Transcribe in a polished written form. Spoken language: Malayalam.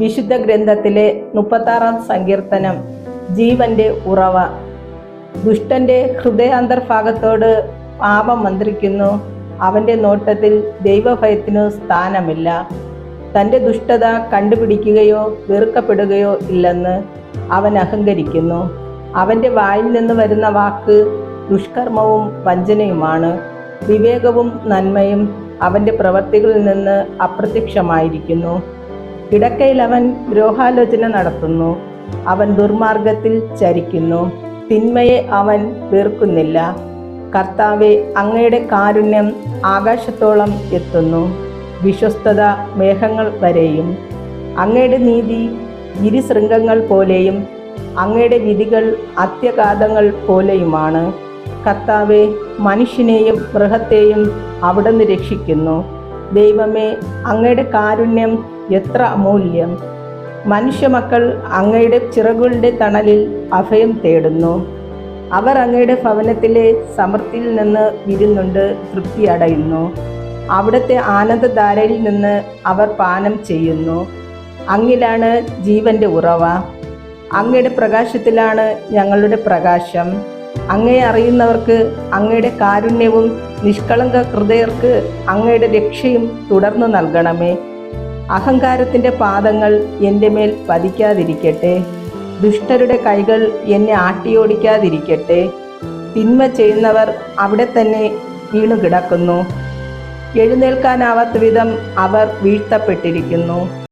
വിശുദ്ധ ഗ്രന്ഥത്തിലെ 36-ാം സങ്കീർത്തനം ജീവന്റെ ഉറവ. ദുഷ്ടന്റെ ഹൃദയാന്തർഭാഗത്തോട് പാപം മന്ത്രിക്കുന്നു. അവന്റെ നോട്ടത്തിൽ ദൈവഭയത്തിനു സ്ഥാനമില്ല. തൻ്റെ ദുഷ്ടത കണ്ടുപിടിക്കുകയോ വെറുക്കപ്പെടുകയോ ഇല്ലെന്ന് അവൻ അഹങ്കരിക്കുന്നു. അവൻ്റെ വായിൽ നിന്ന് വരുന്ന വാക്ക് ദുഷ്കർമ്മവും വഞ്ചനയുമാണ്. വിവേകവും നന്മയും അവൻ്റെ പ്രവൃത്തികളിൽ നിന്ന് അപ്രത്യക്ഷമായിരിക്കുന്നു. കിടക്കയിൽ അവൻ ദ്രോഹാലോചന നടത്തുന്നു. അവൻ ദുർമാർഗത്തിൽ ചരിക്കുന്നു. തിന്മയെ അവൻ വെറുക്കുന്നില്ല. കർത്താവേ, അങ്ങയുടെ കാരുണ്യം ആകാശത്തോളം എത്തുന്നു, വിശ്വസ്തത മേഘങ്ങൾ വരെയും. അങ്ങയുടെ നീതി ഗിരിശൃംഗങ്ങൾ പോലെയും അങ്ങയുടെ വിധികൾ അത്യഗാധങ്ങൾ പോലെയുമാണ്. കർത്താവേ, മനുഷ്യനെയും മൃഗത്തെയും അവിടുന്ന് രക്ഷിക്കുന്നു. ദൈവമേ, അങ്ങയുടെ കാരുണ്യം എത്ര അമൂല്യം! മനുഷ്യമക്കൾ അങ്ങയുടെ ചിറകുകളുടെ തണലിൽ അഭയം തേടുന്നു. അവർ അങ്ങയുടെ ഭവനത്തിലെ സമൃദ്ധിയിൽ നിന്ന് വിരുന്നുണ്ട് തൃപ്തി അടയുന്നു. അവിടുത്തെ ആനന്ദധാരയിൽ നിന്ന് അവർ പാനം ചെയ്യുന്നു. അങ്ങിലാണ് ജീവന്റെ ഉറവ. അങ്ങയുടെ പ്രകാശത്തിലാണ് ഞങ്ങളുടെ പ്രകാശം. അങ്ങയെ അറിയുന്നവർക്ക് അങ്ങയുടെ കാരുണ്യവും നിഷ്കളങ്ക ഹൃദയർക്ക് അങ്ങയുടെ രക്ഷയും തുടർന്നു നൽകണമേ. അഹങ്കാരത്തിൻ്റെ പാദങ്ങൾ എൻ്റെ മേൽ പതിക്കാതിരിക്കട്ടെ. ദുഷ്ടരുടെ കൈകൾ എന്നെ ആട്ടിയോടിക്കാതിരിക്കട്ടെ. തിന്മ ചെയ്യുന്നവർ അവിടെ തന്നെ വീണുകിടക്കുന്നു. എഴുന്നേൽക്കാനാവാത്ത വിധം അവർ വീഴ്ത്തപ്പെട്ടിരിക്കുന്നു.